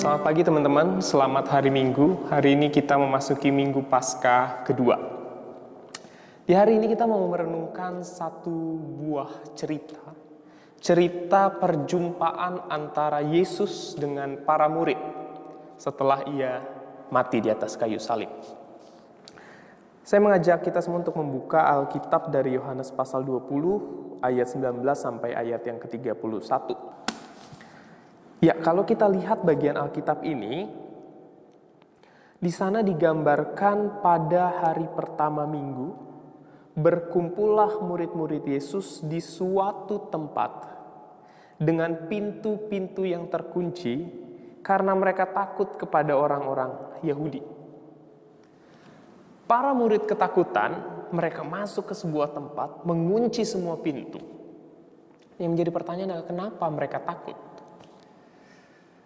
Selamat pagi teman-teman, selamat hari Minggu. Hari ini kita memasuki Minggu Paskah kedua. Di hari ini kita mau merenungkan satu buah cerita. Cerita perjumpaan antara Yesus dengan para murid setelah ia mati di atas kayu salib. Saya mengajak kita semua untuk membuka Alkitab dari Yohanes pasal 20 ayat 19 sampai ayat yang ke-31. Ya, kalau kita lihat bagian Alkitab ini, di sana digambarkan pada hari pertama minggu, berkumpullah murid-murid Yesus di suatu tempat dengan pintu-pintu yang terkunci karena mereka takut kepada orang-orang Yahudi. Para murid ketakutan, mereka masuk ke sebuah tempat, mengunci semua pintu. Yang menjadi pertanyaan adalah kenapa mereka takut?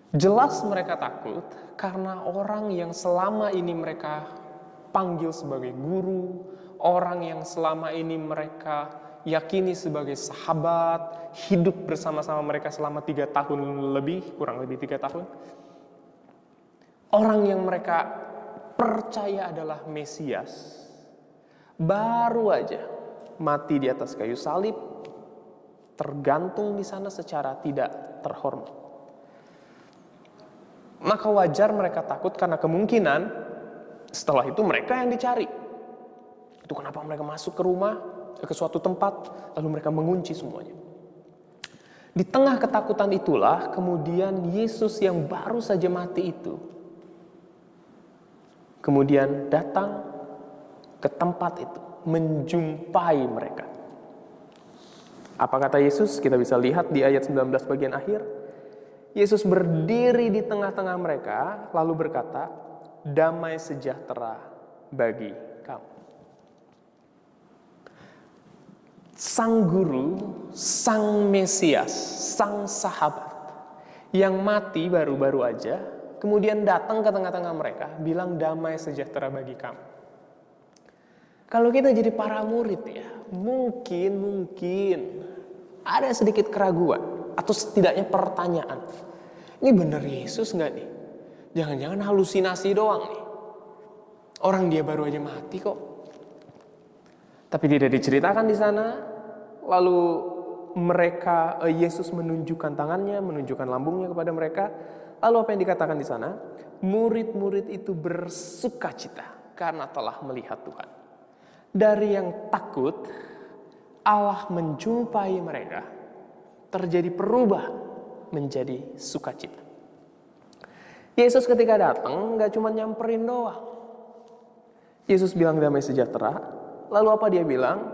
Jelas mereka takut karena orang yang selama ini mereka panggil sebagai guru, orang yang selama ini mereka yakini sebagai sahabat, hidup bersama-sama mereka selama 3 tahun lebih, kurang lebih 3 tahun. Orang yang mereka percaya adalah Mesias, baru aja mati di atas kayu salib, tergantung di sana secara tidak terhormat. Maka wajar mereka takut karena kemungkinan setelah itu mereka yang dicari. Itu kenapa mereka masuk ke rumah, ke suatu tempat, lalu mereka mengunci semuanya. Di tengah ketakutan itulah kemudian Yesus yang baru saja mati itu kemudian datang ke tempat itu, menjumpai mereka. Apa kata Yesus? Kita bisa lihat di ayat 19 bagian akhir. Yesus berdiri di tengah-tengah mereka, lalu berkata, "Damai sejahtera bagi kamu." Sang guru, sang Mesias, sang sahabat yang mati baru-baru aja, kemudian datang ke tengah-tengah mereka, bilang damai sejahtera bagi kamu. Kalau kita jadi para murid ya, mungkin ada sedikit keraguan atau setidaknya pertanyaan. Ini benar Yesus nggak nih? Jangan-jangan halusinasi doang nih. Orang dia baru aja mati kok. Tapi tidak diceritakan di sana. Lalu Yesus menunjukkan tangannya, menunjukkan lambungnya kepada mereka. Lalu apa yang dikatakan di sana? Murid-murid itu bersukacita karena telah melihat Tuhan. Dari yang takut, Allah menjumpai mereka, terjadi perubahan menjadi sukacita. Yesus ketika datang gak cuma nyamperin doang. Yesus bilang damai sejahtera. Lalu apa dia bilang?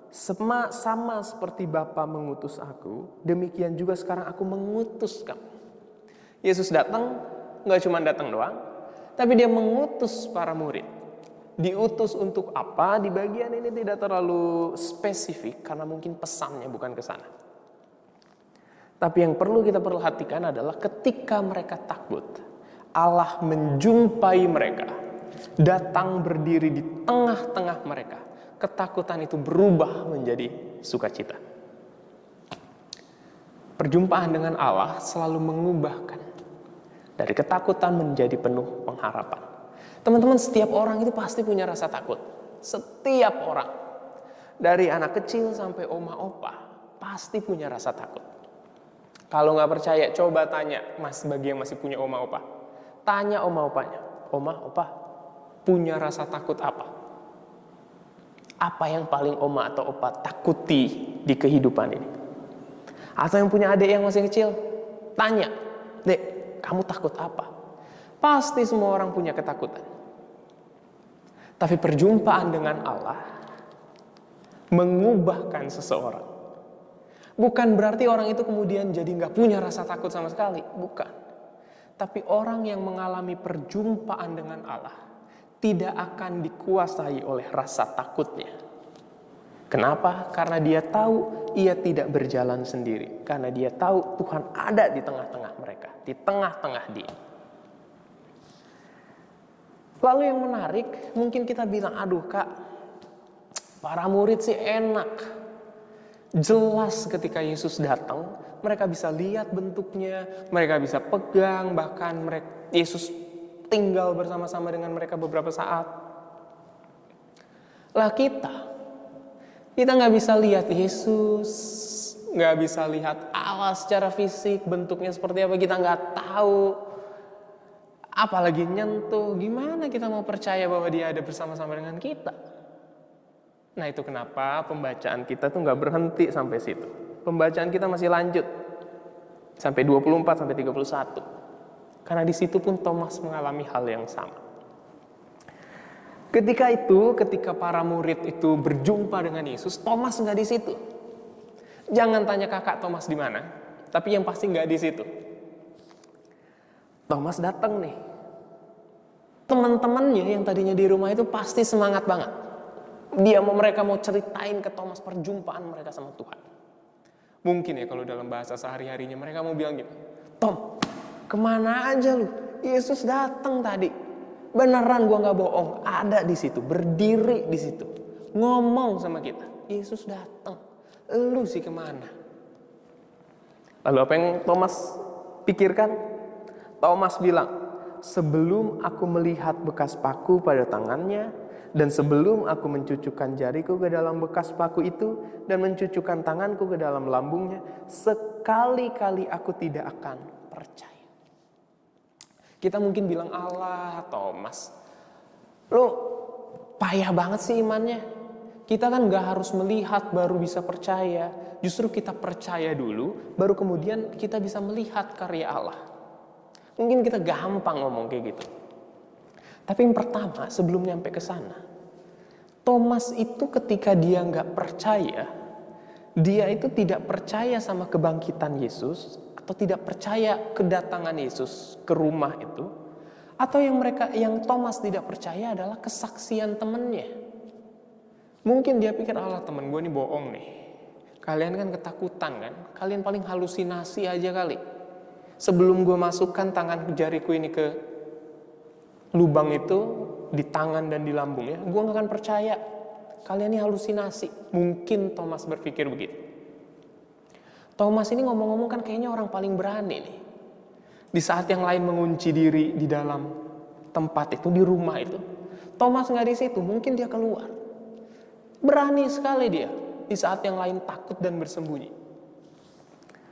Sama seperti Bapa mengutus aku, demikian juga sekarang aku mengutus kamu. Yesus datang gak cuma datang doang, tapi dia mengutus para murid. Diutus untuk apa? Di bagian ini tidak terlalu spesifik karena mungkin pesannya bukan ke sana. Tapi yang perlu kita perhatikan adalah ketika mereka takut, Allah menjumpai mereka, datang berdiri di tengah-tengah mereka. Ketakutan itu berubah menjadi sukacita. Perjumpaan dengan Allah selalu mengubahkan dari ketakutan menjadi penuh pengharapan. Teman-teman, setiap orang itu pasti punya rasa takut. Setiap orang, dari anak kecil sampai oma opa, pasti punya rasa takut. Kalau nggak percaya, coba tanya mas bagi yang masih punya oma opa. Tanya oma opanya, oma opa punya rasa takut apa? Apa yang paling oma atau opa takuti di kehidupan ini? Atau yang punya adik yang masih kecil, tanya, "Dek, kamu takut apa?" Pasti semua orang punya ketakutan. Tapi perjumpaan dengan Allah mengubahkan seseorang. Bukan berarti orang itu kemudian jadi gak punya rasa takut sama sekali. Bukan. Tapi orang yang mengalami perjumpaan dengan Allah tidak akan dikuasai oleh rasa takutnya. Kenapa? Karena dia tahu ia tidak berjalan sendiri. Karena dia tahu Tuhan ada di tengah-tengah mereka. Di tengah-tengah dia. Lalu yang menarik, mungkin kita bilang, aduh kak, para murid sih enak. Jelas ketika Yesus datang, mereka bisa lihat bentuknya, mereka bisa pegang, bahkan Yesus tinggal bersama-sama dengan mereka beberapa saat. Lah kita nggak bisa lihat Yesus, nggak bisa lihat Allah secara fisik, bentuknya seperti apa, kita nggak tahu. Apalagi nyentuh, gimana kita mau percaya bahwa dia ada bersama-sama dengan kita? Nah itu kenapa pembacaan kita tuh nggak berhenti sampai situ. Pembacaan kita masih lanjut sampai 24 sampai 31. Karena di situ pun Thomas mengalami hal yang sama. Ketika para murid itu berjumpa dengan Yesus, Thomas nggak di situ. Jangan tanya kakak Thomas di mana, tapi yang pasti nggak di situ. Thomas datang nih. Teman-temannya yang tadinya di rumah itu pasti semangat banget. Mereka mau ceritain ke Thomas perjumpaan mereka sama Tuhan. Mungkin ya kalau dalam bahasa sehari-harinya mereka mau bilang gitu, Tom, kemana aja lu? Yesus datang tadi. Beneran gua nggak bohong, ada di situ, berdiri di situ, ngomong sama kita. Yesus datang. Lu sih kemana? Lalu apa yang Thomas pikirkan? Thomas bilang, sebelum aku melihat bekas paku pada tangannya, dan sebelum aku mencucukkan jariku ke dalam bekas paku itu, dan mencucukkan tanganku ke dalam lambungnya, sekali-kali aku tidak akan percaya. Kita mungkin bilang, Allah Thomas, lo payah banget sih imannya. Kita kan gak harus melihat baru bisa percaya. Justru kita percaya dulu, baru kemudian kita bisa melihat karya Allah. Mungkin kita gampang ngomong kayak gitu. Tapi yang pertama, sebelum nyampe ke sana, Thomas itu ketika dia nggak percaya, dia itu tidak percaya sama kebangkitan Yesus, atau tidak percaya kedatangan Yesus ke rumah itu, atau yang Thomas tidak percaya adalah kesaksian temennya. Mungkin dia pikir, Allah temen gue nih bohong nih. Kalian kan ketakutan kan, kalian paling halusinasi aja kali. Sebelum gue masukkan tangan jariku ini ke lubang itu, di tangan dan di lambungnya, gue gak akan percaya. Kalian ini halusinasi. Mungkin Thomas berpikir begitu. Thomas ini ngomong-ngomong kan kayaknya orang paling berani nih. Di saat yang lain mengunci diri di dalam tempat itu, di rumah itu, Thomas gak di situ, mungkin dia keluar. Berani sekali dia. Di saat yang lain takut dan bersembunyi.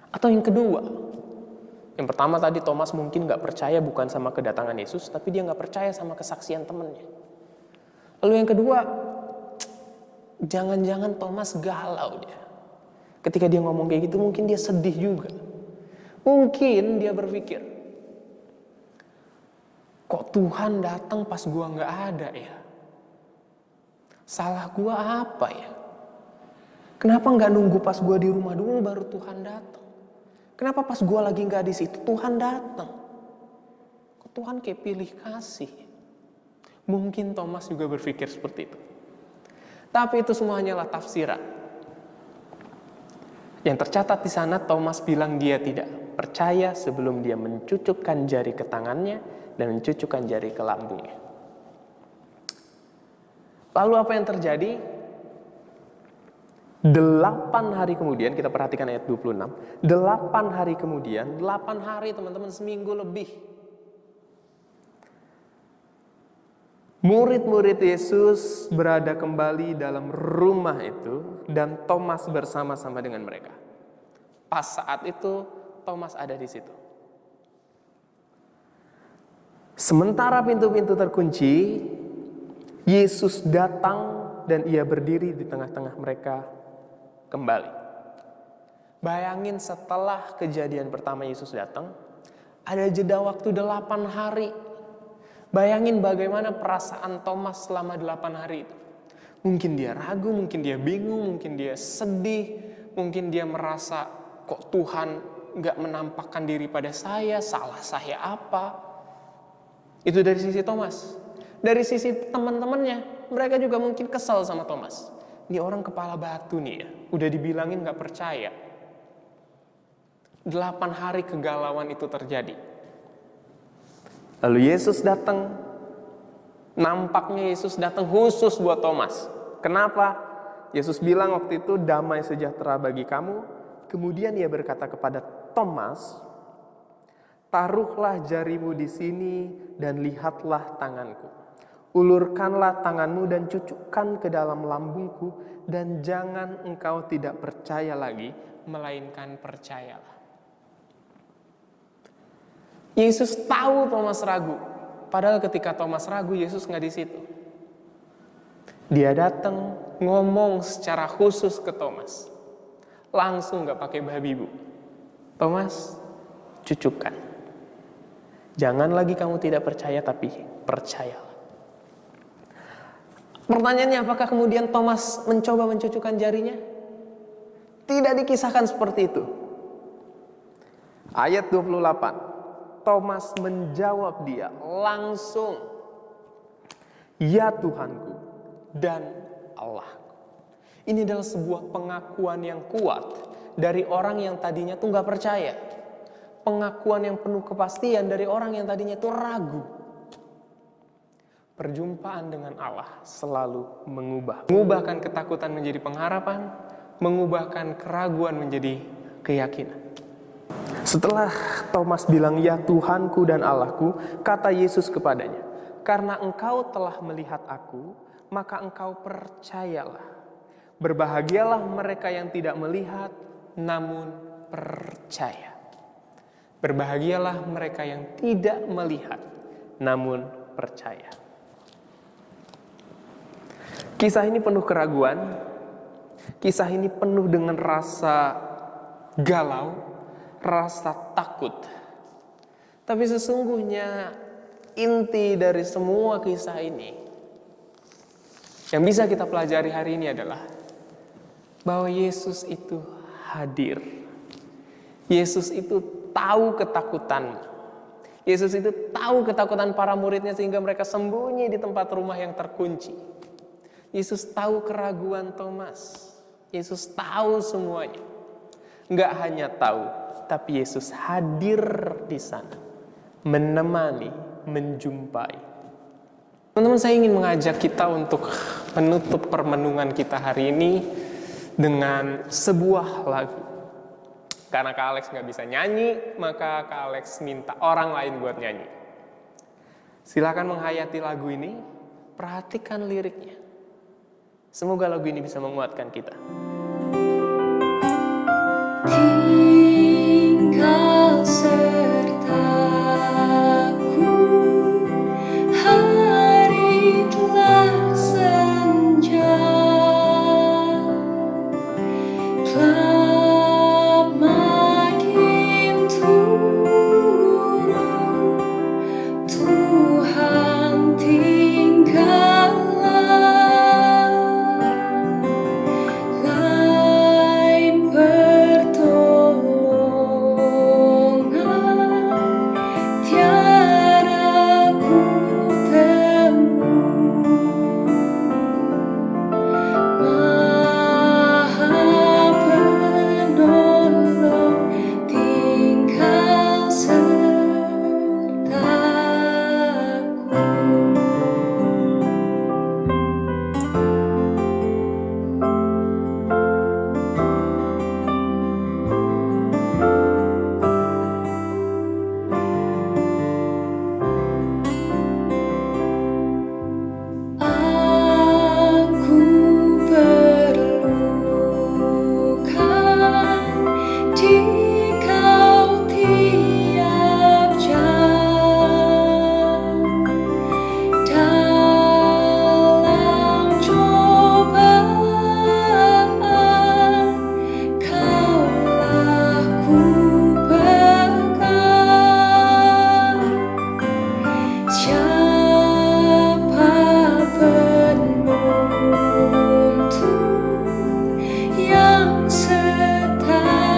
Atau yang kedua, yang pertama tadi Thomas mungkin gak percaya bukan sama kedatangan Yesus, tapi dia gak percaya sama kesaksian temannya. Lalu yang kedua, jangan-jangan Thomas galau dia. Ketika dia ngomong kayak gitu mungkin dia sedih juga. Mungkin dia berpikir, kok Tuhan datang pas gua gak ada ya? Salah gua apa ya? Kenapa gak nunggu pas gua di rumah dulu baru Tuhan datang? Kenapa pas gue lagi gak di situ Tuhan datang? Kok Tuhan kayak pilih kasih? Mungkin Thomas juga berpikir seperti itu. Tapi itu semua hanyalah tafsiran. Yang tercatat di sana Thomas bilang dia tidak percaya sebelum dia mencucukkan jari ke tangannya dan mencucukkan jari ke lambungnya. Lalu apa yang terjadi? 8 hari kemudian, kita perhatikan ayat 26. 8 hari kemudian, 8 hari teman-teman, seminggu lebih. Murid-murid Yesus berada kembali dalam rumah itu dan Thomas bersama-sama dengan mereka. Pas saat itu Thomas ada di situ. Sementara pintu-pintu terkunci, Yesus datang dan ia berdiri di tengah-tengah mereka kembali. Bayangin setelah kejadian pertama Yesus datang, ada jeda waktu 8 hari. Bayangin bagaimana perasaan Thomas selama 8 hari itu. Mungkin dia ragu, mungkin dia bingung, mungkin dia sedih, mungkin dia merasa kok Tuhan gak menampakkan diri pada saya, salah saya apa. Itu dari sisi Thomas. Dari sisi teman-temannya, mereka juga mungkin kesal sama Thomas. Ini orang kepala batu nih ya, udah dibilangin gak percaya. 8 hari kegalauan itu terjadi. Lalu Yesus datang. Nampaknya Yesus datang khusus buat Thomas. Kenapa? Yesus bilang waktu itu, damai sejahtera bagi kamu. Kemudian ia berkata kepada Thomas, taruhlah jarimu di sini dan lihatlah tanganku. Ulurkanlah tanganmu dan cucukkan ke dalam lambungku, dan jangan engkau tidak percaya lagi, melainkan percayalah. Yesus tahu Thomas ragu. Padahal ketika Thomas ragu, Yesus nggak di situ. Dia datang ngomong secara khusus ke Thomas. Langsung gak pakai babi bu. Thomas, cucukkan. Jangan lagi kamu tidak percaya, tapi percayalah. Pertanyaannya, apakah kemudian Thomas mencoba mencucukkan jarinya? Tidak dikisahkan seperti itu. Ayat 28. Thomas menjawab dia langsung, ya Tuhanku dan Allah. Ini adalah sebuah pengakuan yang kuat dari orang yang tadinya tuh gak percaya. Pengakuan yang penuh kepastian dari orang yang tadinya tuh ragu. Perjumpaan dengan Allah selalu mengubahkan ketakutan menjadi pengharapan, mengubahkan keraguan menjadi keyakinan. Setelah Thomas bilang, ya Tuhanku dan Allahku, kata Yesus kepadanya, karena engkau telah melihat aku, maka engkau percayalah. Berbahagialah mereka yang tidak melihat, namun percaya. Berbahagialah mereka yang tidak melihat, namun percaya. Kisah ini penuh keraguan. Kisah ini penuh dengan rasa galau, rasa takut. Tapi sesungguhnya inti dari semua kisah ini yang bisa kita pelajari hari ini adalah bahwa Yesus itu hadir. Yesus itu tahu ketakutanmu. Yesus itu tahu ketakutan para muridnya sehingga mereka sembunyi di tempat rumah yang terkunci. Yesus tahu keraguan Thomas. Yesus tahu semuanya. Enggak hanya tahu, tapi Yesus hadir di sana, menemani, menjumpai. Teman-teman, saya ingin mengajak kita untuk menutup permenungan kita hari ini dengan sebuah lagu. Karena Kak Alex nggak bisa nyanyi, maka Kak Alex minta orang lain buat nyanyi. Silakan menghayati lagu ini, perhatikan liriknya. Semoga lagu ini bisa menguatkan kita. Tinggal sertaku, hari telah senja, telah makin turun, Tuhan tinggallah, lain pertolongan tiada ku temu. Maha penolong tinggal sertaku. Aku perlukan Dikau tiap jam, dalam cobaan Kaulah ku pegang. Siapa penuntun yang setaramu,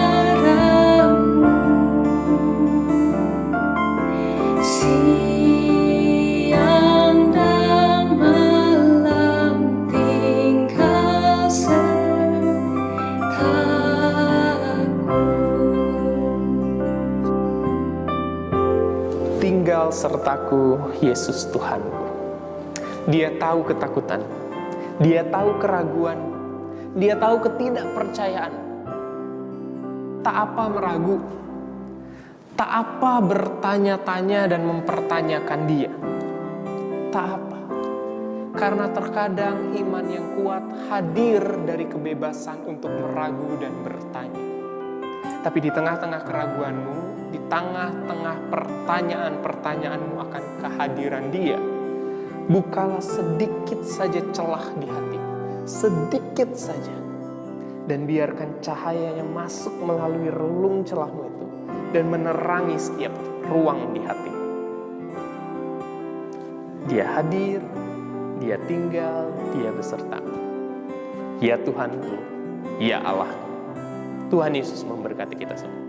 siang dan malam tinggal sertaku. Tinggal sertaku, Yesus Tuhanku. Dia tahu ketakutan, dia tahu keraguan, Dia tahu ketidakpercayaan. Tak apa meragu. Tak apa bertanya-tanya dan mempertanyakan dia. Tak apa. Karena terkadang iman yang kuat hadir dari kebebasan untuk meragu dan bertanya. Tapi di tengah-tengah keraguanmu, di tengah-tengah pertanyaan-pertanyaanmu akan kehadiran dia, bukalah sedikit saja celah di hatimu. Sedikit saja. Dan biarkan cahayanya masuk melalui relung celahmu itu dan menerangi setiap ruang di hatimu. Dia hadir, dia tinggal, dia beserta. Ya Tuhanku, ya Allah. Tuhan Yesus memberkati kita semua.